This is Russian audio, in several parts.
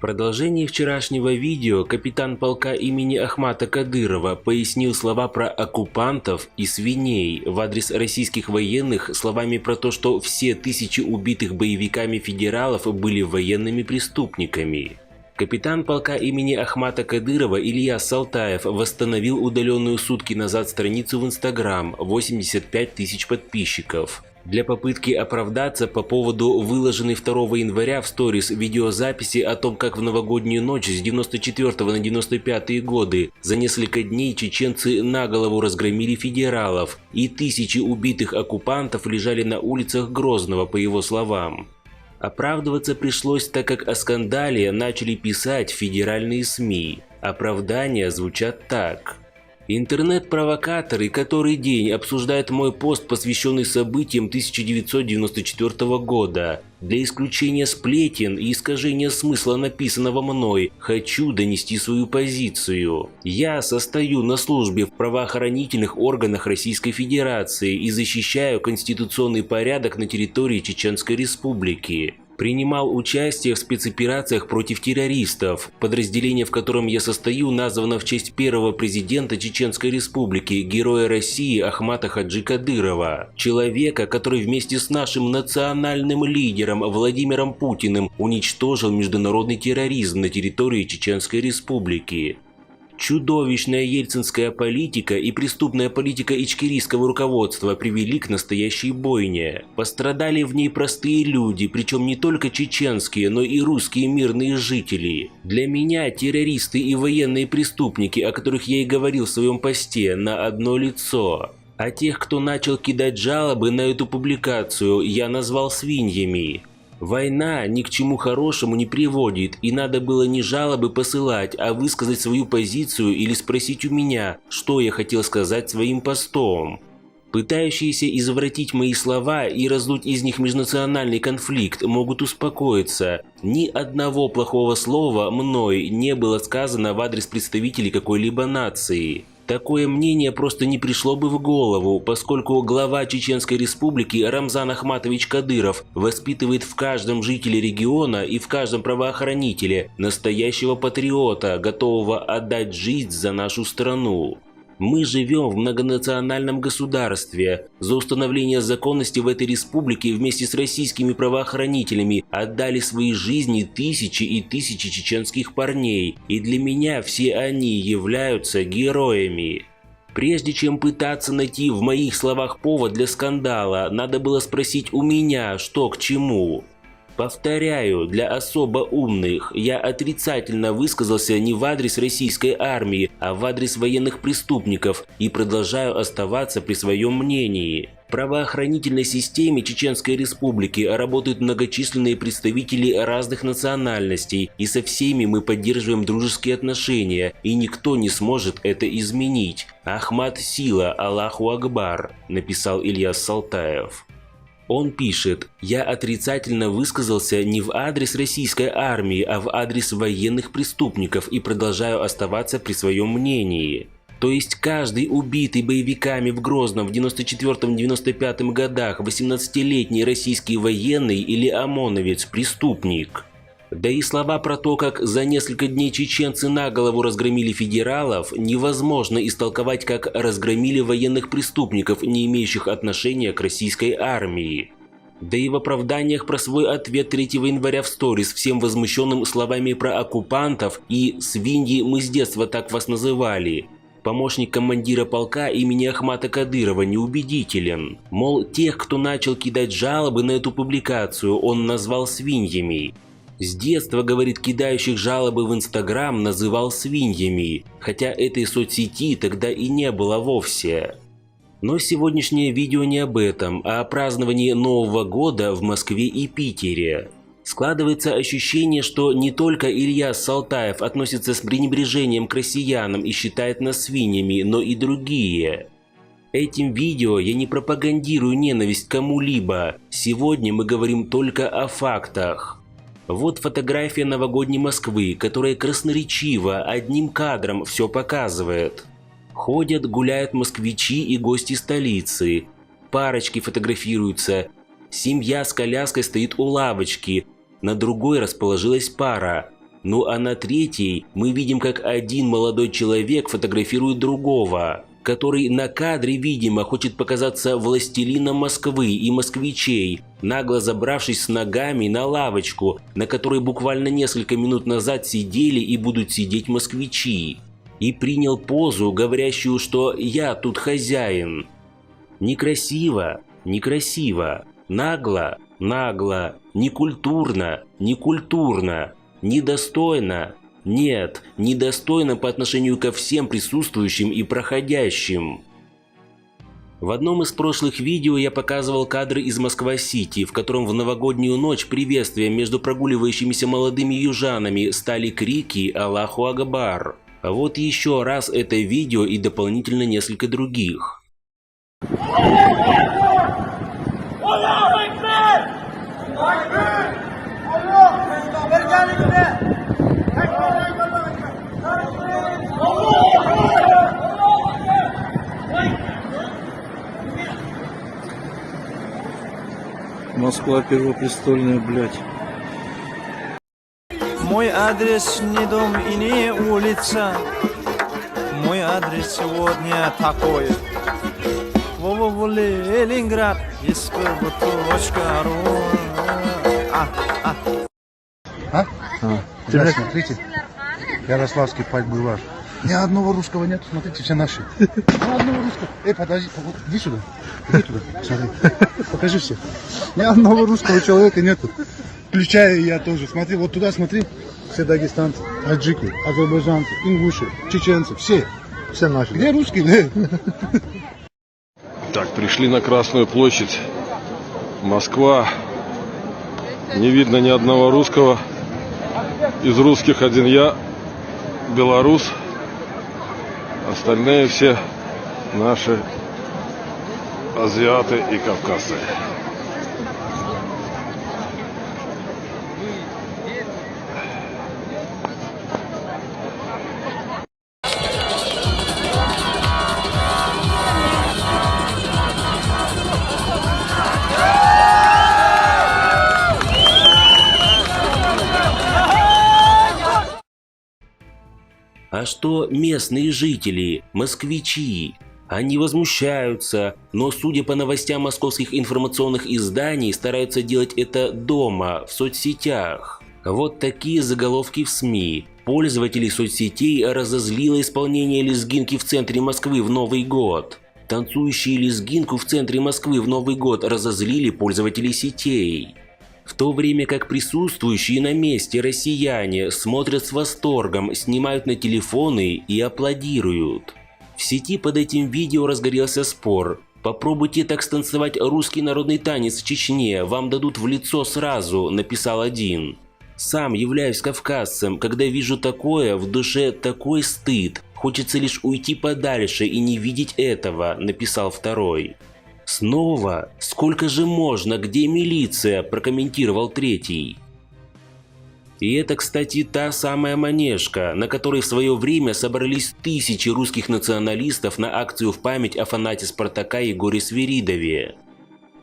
продолжении вчерашнего видео капитан полка имени Ахмата Кадырова пояснил слова про оккупантов и свиней в адрес российских военных словами про то, что все тысячи убитых боевиками федералов были военными преступниками. Капитан полка имени Ахмата Кадырова Ильяс Салтаев восстановил удаленную сутки назад страницу в Instagram, 85 тысяч подписчиков. Для попытки оправдаться по поводу выложенной 2 января в сторис видеозаписи о том, как в новогоднюю ночь с 94 на 95 годы за несколько дней чеченцы на голову разгромили федералов, и тысячи убитых оккупантов лежали на улицах Грозного, по его словам. Оправдываться пришлось, так как о скандале начали писать федеральные СМИ. Оправдания звучат так. Интернет-провокаторы который день обсуждают мой пост, посвященный событиям 1994 года. Для исключения сплетен и искажения смысла написанного мной хочу донести свою позицию. Я состою на службе в правоохранительных органах Российской Федерации и защищаю конституционный порядок на территории Чеченской Республики. Принимал участие в спецоперациях против террористов. Подразделение, в котором я состою, названо в честь первого президента Чеченской Республики, героя России Ахмата Хаджи Кадырова. Человека, который вместе с нашим национальным лидером Владимиром Путиным уничтожил международный терроризм на территории Чеченской Республики. Чудовищная ельцинская политика и преступная политика ичкерийского руководства привели к настоящей бойне. Пострадали в ней простые люди, причем не только чеченские, но и русские мирные жители. Для меня террористы и военные преступники, о которых я и говорил в своем посте, на одно лицо. А тех, кто начал кидать жалобы на эту публикацию, я назвал свиньями. Война ни к чему хорошему не приводит, и надо было не жалобы посылать, а высказать свою позицию или спросить у меня, что я хотел сказать своим постом. Пытающиеся извратить мои слова и раздуть из них межнациональный конфликт могут успокоиться. Ни одного плохого слова мной не было сказано в адрес представителей какой-либо нации. Такое мнение просто не пришло бы в голову, поскольку глава Чеченской Республики Рамзан Ахматович Кадыров воспитывает в каждом жителе региона и в каждом правоохранителе настоящего патриота, готового отдать жизнь за нашу страну. Мы живем в многонациональном государстве. За установление законности в этой республике вместе с российскими правоохранителями отдали свои жизни тысячи и тысячи чеченских парней, и для меня все они являются героями. Прежде чем пытаться найти в моих словах повод для скандала, надо было спросить у меня, что к чему. Повторяю, для особо умных, я отрицательно высказался не в адрес российской армии, а в адрес военных преступников и продолжаю оставаться при своем мнении. В правоохранительной системе Чеченской Республики работают многочисленные представители разных национальностей, и со всеми мы поддерживаем дружеские отношения, и никто не сможет это изменить. Ахмат – сила, Аллаху Акбар, написал Ильяс Салтаев. Он пишет: «Я отрицательно высказался не в адрес российской армии, а в адрес военных преступников и продолжаю оставаться при своем мнении». То есть каждый убитый боевиками в Грозном в 94-95 годах 18-летний российский военный или ОМОНовец – преступник. Да и слова про то, как за несколько дней чеченцы на голову разгромили федералов, невозможно истолковать как разгромили военных преступников, не имеющих отношения к российской армии. Да и в оправданиях про свой ответ 3 января в сторис всем возмущенным словами про оккупантов и «свиньи, мы с детства так вас называли». Помощник командира полка имени Ахмата Кадырова неубедителен. Мол, тех, кто начал кидать жалобы на эту публикацию, он назвал свиньями. С детства, говорит, кидающих жалобы в Инстаграм называл свиньями, хотя этой соцсети тогда и не было вовсе. Но сегодняшнее видео не об этом, а о праздновании Нового года в Москве и Питере. Складывается ощущение, что не только Ильяс Салтаев относится с пренебрежением к россиянам и считает нас свиньями, но и другие. Этим видео я не пропагандирую ненависть к кому-либо. Сегодня мы говорим только о фактах. Вот фотография новогодней Москвы, которая красноречиво, одним кадром все показывает. Ходят, гуляют москвичи и гости столицы. Парочки фотографируются. Семья с коляской стоит у лавочки. На другой расположилась пара. Ну а на третьей мы видим, как один молодой человек фотографирует другого, который на кадре, видимо, хочет показаться властелином Москвы и москвичей, нагло забравшись с ногами на лавочку, на которой буквально несколько минут назад сидели и будут сидеть москвичи. И принял позу, говорящую, что «я тут хозяин». Некрасиво, некрасиво, нагло, нагло, некультурно, некультурно, недостойно. Нет, недостойно по отношению ко всем присутствующим и проходящим. В одном из прошлых видео я показывал кадры из Москва-Сити, в котором в новогоднюю ночь приветствием между прогуливающимися молодыми южанами стали крики «Аллаху Акбар». А вот еще раз это видео и дополнительно несколько других. Москва первопрестольная, блядь. Мой адрес не дом и не улица. Мой адрес сегодня такой. Вова Ленинград, ескб.ру. Ребят, смотрите, Ярославский партбулвар. Ни одного русского нет, смотрите, все наши. Ни одного русского. Подожди, иди сюда. Иди туда, смотри. Покажи все. Ни одного русского человека нету. Включая и я тоже. Смотри, вот туда смотри. Все дагестанцы, таджики, азербайджанцы, ингуши, чеченцы, все. Все наши. Где русские? Так, пришли на Красную площадь. Москва. Не видно ни одного русского. Из русских один я, белорус. Остальные все наши азиаты и кавказцы. А что местные жители, москвичи? Они возмущаются, но, судя по новостям московских информационных изданий, стараются делать это дома, в соцсетях. Вот такие заголовки в СМИ. Пользователей соцсетей разозлило исполнение лезгинки в центре Москвы в Новый год. Танцующие лезгинку в центре Москвы в Новый год разозлили пользователей сетей. В то время как присутствующие на месте россияне смотрят с восторгом, снимают на телефоны и аплодируют. В сети под этим видео разгорелся спор. «Попробуйте так станцевать русский народный танец в Чечне, вам дадут в лицо сразу», – написал один. «Сам являюсь кавказцем, когда вижу такое, в душе такой стыд, хочется лишь уйти подальше и не видеть этого», – написал второй. «Снова? Сколько же можно? Где милиция?» – прокомментировал третий. И это, кстати, та самая Манежка, на которой в свое время собрались тысячи русских националистов на акцию в память о фанате Спартака Егоре Свиридове.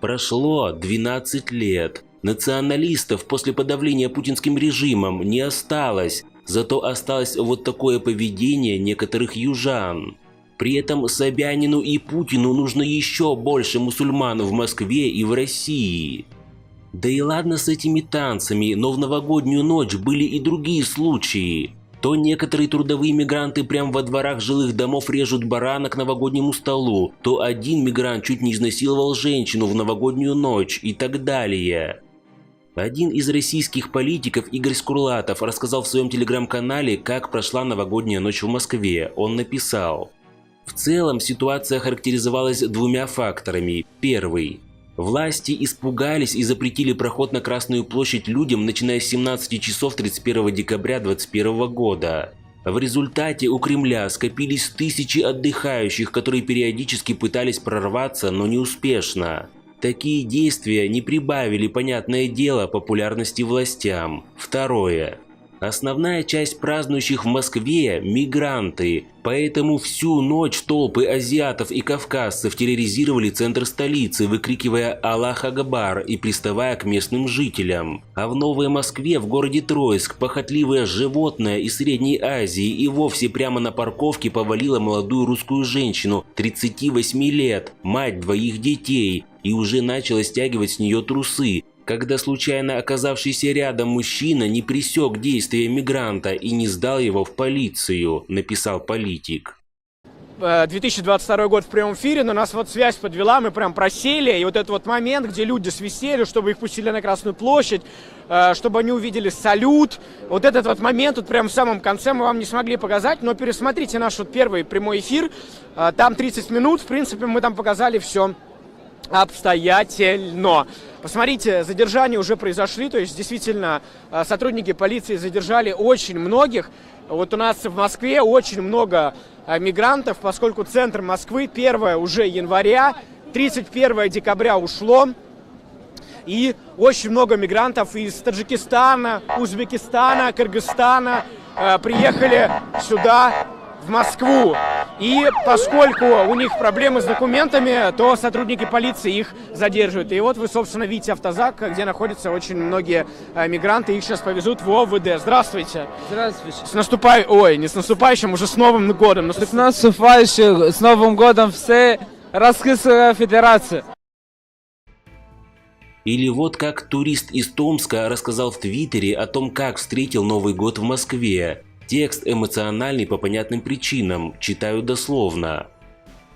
Прошло 12 лет. Националистов после подавления путинским режимом не осталось, зато осталось вот такое поведение некоторых южан. При этом Собянину и Путину нужно еще больше мусульман в Москве и в России. Да и ладно с этими танцами, но в новогоднюю ночь были и другие случаи. То некоторые трудовые мигранты прямо во дворах жилых домов режут барана к новогоднему столу, то один мигрант чуть не изнасиловал женщину в новогоднюю ночь и так далее. Один из российских политиков, Игорь Скурлатов, рассказал в своем телеграм-канале, как прошла новогодняя ночь в Москве. Он написал: в целом ситуация характеризовалась двумя факторами. Первый. Власти испугались и запретили проход на Красную площадь людям, начиная с 17 часов 31 декабря 2021 года. В результате у Кремля скопились тысячи отдыхающих, которые периодически пытались прорваться, но неуспешно. Такие действия не прибавили, понятное дело, популярности властям. Второе. Основная часть празднующих в Москве – мигранты, поэтому всю ночь толпы азиатов и кавказцев терроризировали центр столицы, выкрикивая «Аллах Акбар» и приставая к местным жителям. А в Новой Москве, в городе Троицк, похотливое животное из Средней Азии и вовсе прямо на парковке повалило молодую русскую женщину 38 лет, мать двоих детей, и уже начала стягивать с нее трусы, когда случайно оказавшийся рядом мужчина не пресек действия мигранта и не сдал его в полицию, написал политик. 2022 год в прямом эфире, но нас вот связь подвела, мы прям просели, и вот этот вот момент, где люди свистели, чтобы их пустили на Красную площадь, чтобы они увидели салют, вот этот вот момент, тут прям в самом конце мы вам не смогли показать, но пересмотрите наш вот первый прямой эфир, там 30 минут, в принципе, мы там показали все обстоятельно. Посмотрите, задержания уже произошли, то есть действительно сотрудники полиции задержали очень многих. Вот у нас в Москве очень много мигрантов, поскольку центр Москвы 1 уже января, 31 декабря ушло. И очень много мигрантов из Таджикистана, Узбекистана, Кыргызстана приехали сюда, в Москву. И поскольку у них проблемы с документами, то сотрудники полиции их задерживают. И вот вы, собственно, видите автозак, где находятся очень многие мигранты. Их сейчас повезут в ОВД. Здравствуйте. Здравствуйте. Не с наступающим, уже с Новым годом. С наступающим, с Новым годом все Российская Федерация. Или вот как турист из Томска рассказал в Твиттере о том, как встретил Новый год в Москве. Текст эмоциональный по понятным причинам, читаю дословно.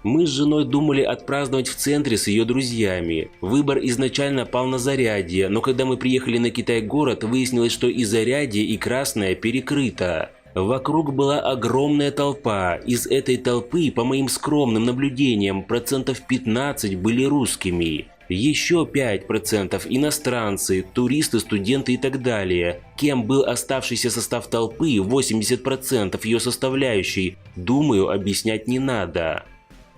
Мы с женой думали отпраздновать в центре с ее друзьями. Выбор изначально пал на Зарядье, но когда мы приехали на Китай-город, выяснилось, что и Зарядье, и Красное перекрыто. Вокруг была огромная толпа. Из этой толпы, по моим скромным наблюдениям, 15% были русскими. Еще 5% иностранцы, туристы, студенты и так далее. Кем был оставшийся состав толпы, 80% ее составляющей, думаю, объяснять не надо.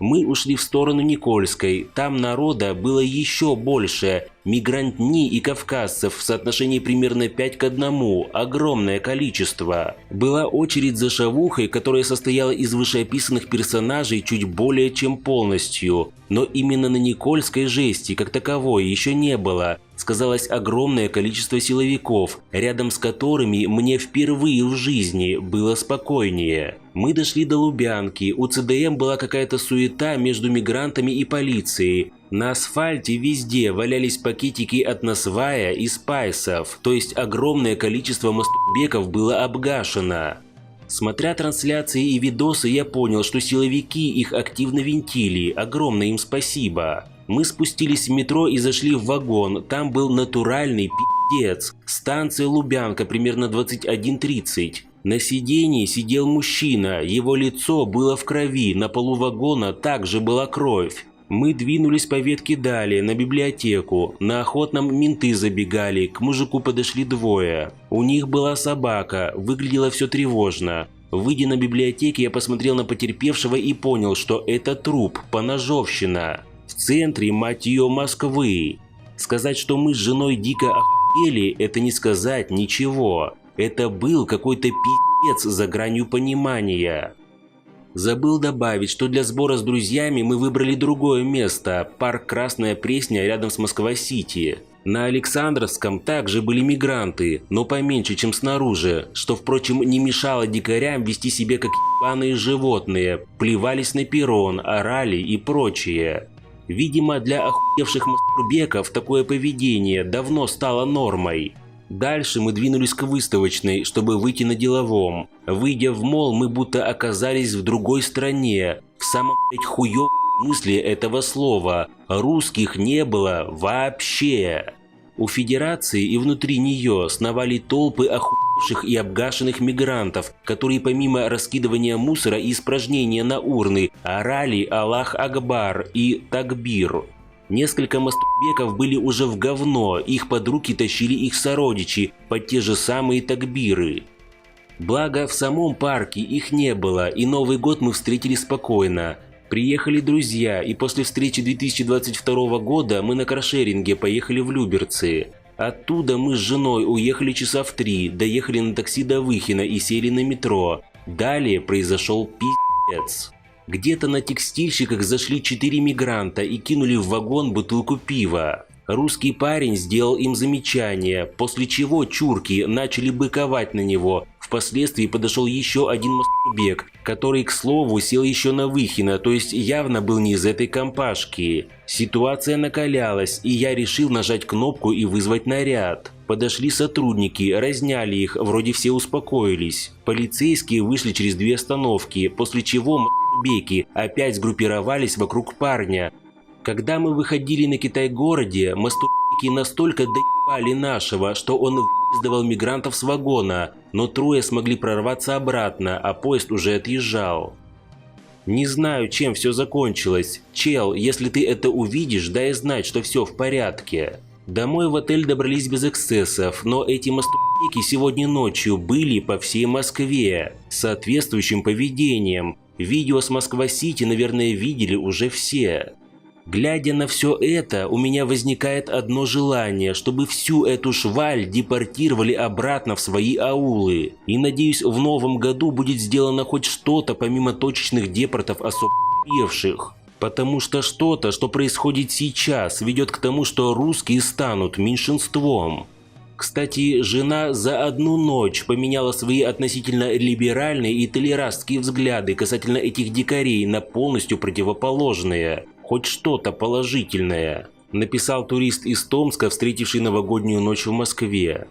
Мы ушли в сторону Никольской, там народа было еще больше, мигрантни и кавказцев в соотношении примерно 5 к 1, огромное количество. Была очередь за шавухой, которая состояла из вышеописанных персонажей чуть более чем полностью. Но именно на Никольской жести как таковой еще не было. Сказалось огромное количество силовиков, рядом с которыми мне впервые в жизни было спокойнее. Мы дошли до Лубянки, у ЦДМ была какая-то суета между мигрантами и полицией. На асфальте везде валялись пакетики от Насвая и спайсов, то есть огромное количество мастурбеков было обгашено. Смотря трансляции и видосы, я понял, что силовики их активно винтили, огромное им спасибо. Мы спустились в метро и зашли в вагон, там был натуральный пиздец. Станция Лубянка, примерно 21:30. На сиденье сидел мужчина, его лицо было в крови, на полу вагона также была кровь. Мы двинулись по ветке далее, на библиотеку. На Охотном менты забегали, к мужику подошли двое. У них была собака, выглядело все тревожно. Выйдя на библиотеке, я посмотрел на потерпевшего и понял, что это труп, поножовщина. В центре, мать ее, Москвы. Сказать, что мы с женой дико охуели, это не сказать ничего. Это был какой-то пиздец за гранью понимания. Забыл добавить, что для сбора с друзьями мы выбрали другое место – парк Красная Пресня рядом с Москва-Сити. На Александровском также были мигранты, но поменьше, чем снаружи, что, впрочем, не мешало дикарям вести себя как ебаные животные, плевались на перрон, орали и прочее. Видимо, для охуевших мастурбеков такое поведение давно стало нормой. Дальше мы двинулись к Выставочной, чтобы выйти на Деловом. Выйдя в молл, мы будто оказались в другой стране, в самом хуёвом смысле этого слова. Русских не было вообще. У Федерации и внутри нее сновали толпы охуевших и обгашенных мигрантов, которые помимо раскидывания мусора и испражнения на урны орали «Аллах Акбар» и «Такбир». Несколько мастурбеков были уже в говно, их под руки тащили их сородичи под те же самые такбиры. Благо, в самом парке их не было, и Новый год мы встретили спокойно. Приехали друзья, и после встречи 2022 года мы на каршеринге поехали в Люберцы. Оттуда мы с женой уехали часа в 3, доехали на такси до Выхина и сели на метро. Далее произошел пиздец. Где-то на текстильщиках зашли 4 мигранта и кинули в вагон бутылку пива. Русский парень сделал им замечание, после чего чурки начали быковать на него. Впоследствии подошел еще один мастурбек, который, к слову, сел еще на Выхина, то есть явно был не из этой компашки. Ситуация накалялась, и я решил нажать кнопку и вызвать наряд. Подошли сотрудники, разняли их, вроде все успокоились. Полицейские вышли через 2 остановки, после чего мастурбеки опять сгруппировались вокруг парня. Когда мы выходили на Китай-городе, мастурбеки настолько доебали нашего, что он выпиздывал мигрантов с вагона, но 3 смогли прорваться обратно, а поезд уже отъезжал. Не знаю, чем все закончилось. Чел, если ты это увидишь, дай знать, что все в порядке. Домой в отель добрались без эксцессов, но эти мастурбеки сегодня ночью были по всей Москве с соответствующим поведением. Видео с Москва-Сити, наверное, видели уже все. Глядя на все это, у меня возникает одно желание, чтобы всю эту шваль депортировали обратно в свои аулы. И надеюсь, в новом году будет сделано хоть что-то помимо точечных депортов особо ебших. Потому что что-то, что происходит сейчас, ведет к тому, что русские станут меньшинством. Кстати, жена за одну ночь поменяла свои относительно либеральные и толерантские взгляды касательно этих дикарей на полностью противоположные. Хоть что-то положительное, написал турист из Томска, встретивший новогоднюю ночь в Москве.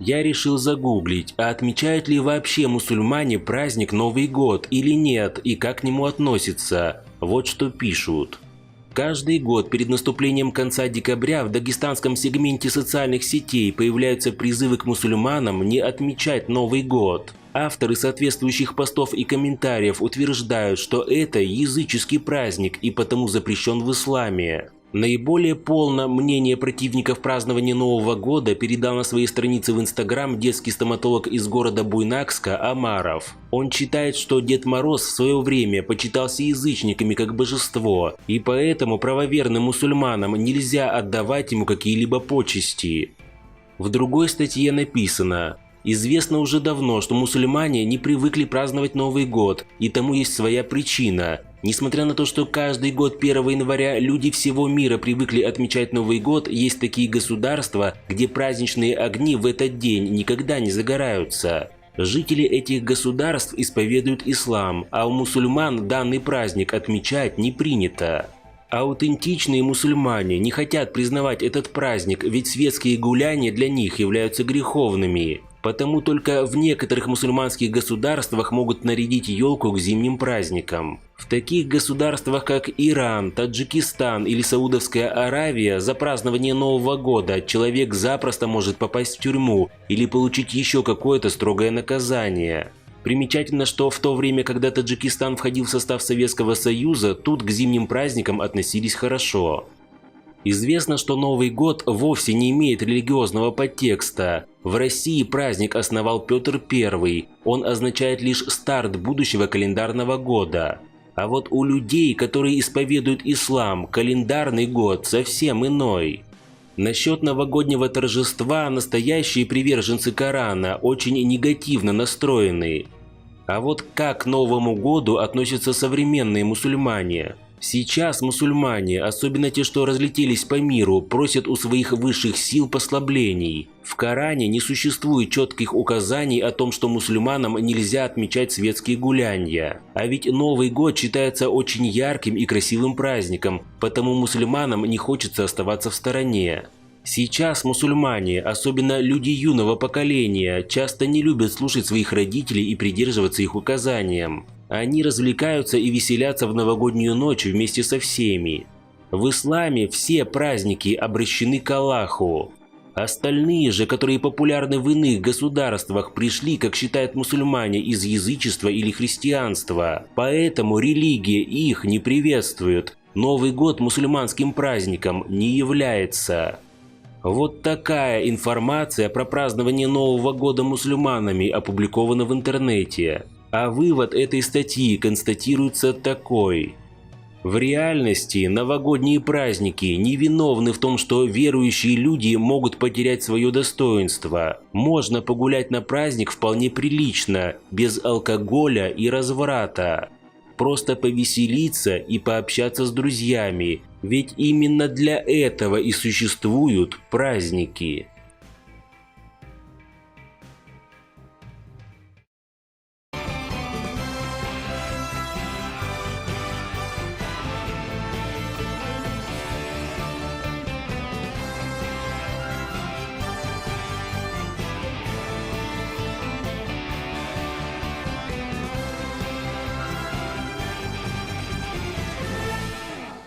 Я решил загуглить, а отмечают ли вообще мусульмане праздник Новый год или нет и как к нему относятся. Вот что пишут. Каждый год перед наступлением конца декабря в дагестанском сегменте социальных сетей появляются призывы к мусульманам не отмечать Новый год. Авторы соответствующих постов и комментариев утверждают, что это языческий праздник и потому запрещен в исламе. Наиболее полно мнение противников празднования Нового года передал на своей странице в Инстаграм детский стоматолог из города Буйнакска Амаров. Он считает, что Дед Мороз в свое время почитался язычниками как божество, и поэтому правоверным мусульманам нельзя отдавать ему какие-либо почести. В другой статье написано: известно уже давно, что мусульмане не привыкли праздновать Новый год, и тому есть своя причина. Несмотря на то, что каждый год 1 января люди всего мира привыкли отмечать Новый год, есть такие государства, где праздничные огни в этот день никогда не загораются. Жители этих государств исповедуют ислам, а у мусульман данный праздник отмечать не принято. Аутентичные мусульмане не хотят признавать этот праздник, ведь светские гуляния для них являются греховными. Потому только в некоторых мусульманских государствах могут нарядить елку к зимним праздникам. В таких государствах, как Иран, Таджикистан или Саудовская Аравия, за празднование Нового года человек запросто может попасть в тюрьму или получить еще какое-то строгое наказание. Примечательно, что в то время, когда Таджикистан входил в состав Советского Союза, тут к зимним праздникам относились хорошо. Известно, что Новый год вовсе не имеет религиозного подтекста. В России праздник основал Петр I, он означает лишь старт будущего календарного года. А вот у людей, которые исповедуют ислам, календарный год совсем иной. Насчет новогоднего торжества настоящие приверженцы Корана очень негативно настроены. А вот как к Новому году относятся современные мусульмане? Сейчас мусульмане, особенно те, что разлетелись по миру, просят у своих высших сил послаблений. В Коране не существует четких указаний о том, что мусульманам нельзя отмечать светские гуляния. А ведь Новый год считается очень ярким и красивым праздником, потому мусульманам не хочется оставаться в стороне. Сейчас мусульмане, особенно люди юного поколения, часто не любят слушать своих родителей и придерживаться их указаниям. Они развлекаются и веселятся в новогоднюю ночь вместе со всеми. В исламе все праздники обращены к Аллаху. Остальные же, которые популярны в иных государствах, пришли, как считают мусульмане, из язычества или христианства. Поэтому религия их не приветствует. Новый год мусульманским праздником не является. Вот такая информация про празднование Нового года мусульманами опубликована в интернете. А вывод этой статьи констатируется такой. В реальности новогодние праздники не виновны в том, что верующие люди могут потерять свое достоинство. Можно погулять на праздник вполне прилично, без алкоголя и разврата. Просто повеселиться и пообщаться с друзьями, ведь именно для этого и существуют праздники.